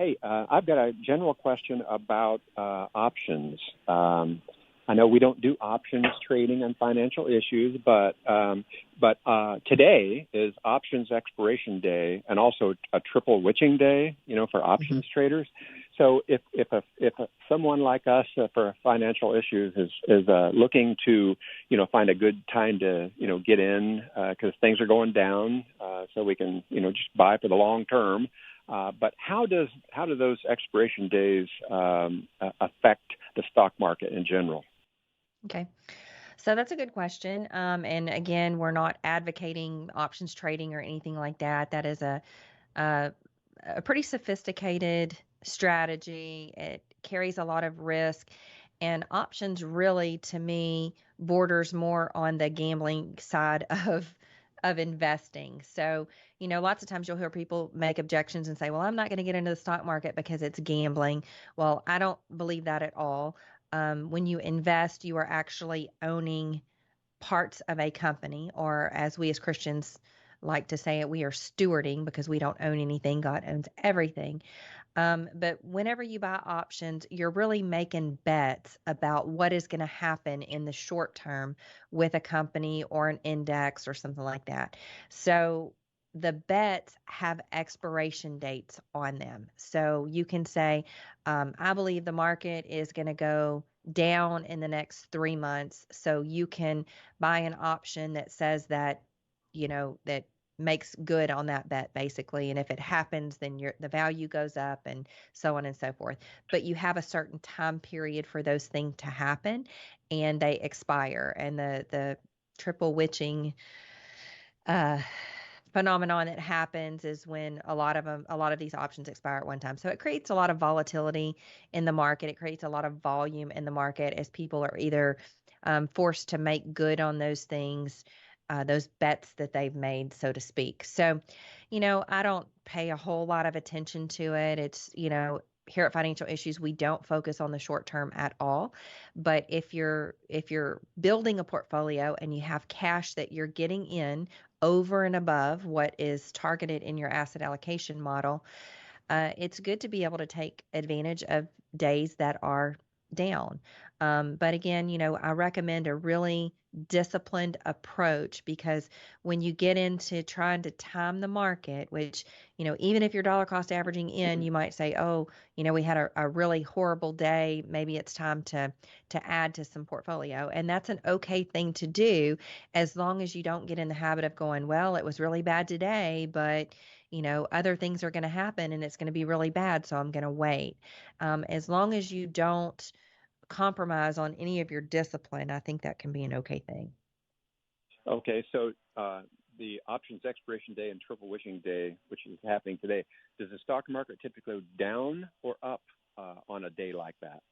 Hey, I've got a general question about options. I know we don't do options trading on financial issues, but today is options expiration day and also a triple witching day, for options traders. So if someone like us for financial issues is looking to, find a good time to, get in because things are going down, so we can, just buy for the long term. But how do those expiration days affect the stock market in general? Okay. So that's a good question. And again, we're not advocating options trading or anything like that. That is a, a pretty sophisticated strategy. It carries a lot of risk. And options really, to me, borders more on the gambling side of investing. So, lots of times you'll hear people make objections and say, well, I'm not going to get into the stock market because it's gambling. Well, I don't believe that at all. When you invest, you are actually owning parts of a company, or as we as Christians like to say it, we are stewarding because we don't own anything. God owns everything. But whenever you buy options, you're really making bets about what is going to happen in the short term with a company or an index or something like that. So the bets have expiration dates on them. So you can say, I believe the market is going to go down in the next 3 months. So you can buy an option that says that, that makes good on that bet basically, and if it happens then the value goes up and so on and so forth. But you have a certain time period for those things to happen, and they expire. And the triple witching uh phenomenon that happens is when a lot of these options expire at one time. So it creates a lot of volatility in the market. It creates a lot of volume in the market as people are either forced to make good on those things, those bets that they've made, so to speak. So, I don't pay a whole lot of attention to it. It's, here at Financial Issues, we don't focus on the short term at all. But if you're building a portfolio and you have cash that you're getting in over and above what is targeted in your asset allocation model, it's good to be able to take advantage of days that are down. But again, I recommend a really disciplined approach, because when you get into trying to time the market, which, even if you're dollar cost averaging in, you might say, oh, we had a really horrible day. Maybe it's time to add to some portfolio. And that's an okay thing to do, as long as you don't get in the habit of going, well, it was really bad today, but other things are going to happen and it's going to be really bad, so I'm going to wait. As long as you don't compromise on any of your discipline, I think that can be an okay thing. Okay, so the options expiration day and triple wishing day, which is happening today, does the stock market typically go down or up on a day like that?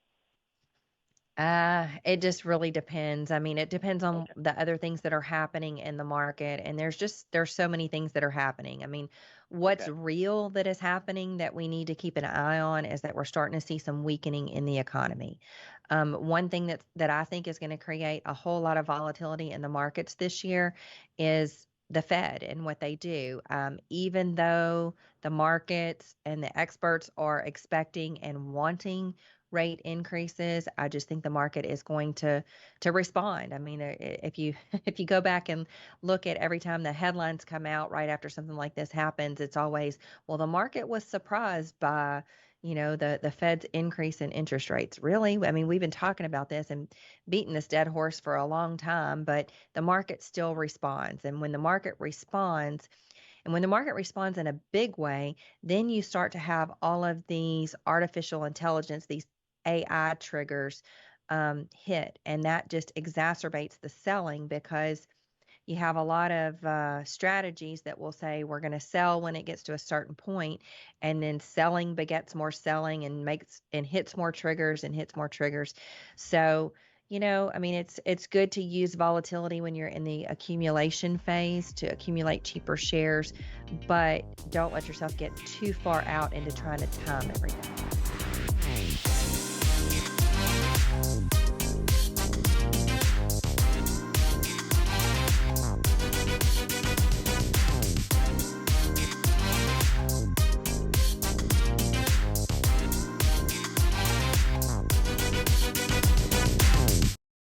It just really depends. I mean, it depends on Okay. the other things that are happening in the market. And there's so many things that are happening. I mean, what's Okay. real that is happening that we need to keep an eye on is that we're starting to see some weakening in the economy. One thing that I think is going to create a whole lot of volatility in the markets this year is the Fed and what they do. Even though the markets and the experts are expecting and wanting rate increases, I just think the market is going to respond. I mean, if you if you go back and look at every time the headlines come out right after something like this happens, it's always, well, the market was surprised by the Fed's increase in interest rates. Really? I mean, we've been talking about this and beating this dead horse for a long time, but the market still responds. And when the market responds, in a big way, then you start to have all of these artificial intelligence, these AI triggers hit, and that just exacerbates the selling, because you have a lot of strategies that will say we're going to sell when it gets to a certain point, and then selling begets more selling and makes and hits more triggers and hits more triggers. So, I mean, it's good to use volatility when you're in the accumulation phase to accumulate cheaper shares, but don't let yourself get too far out into trying to time everything.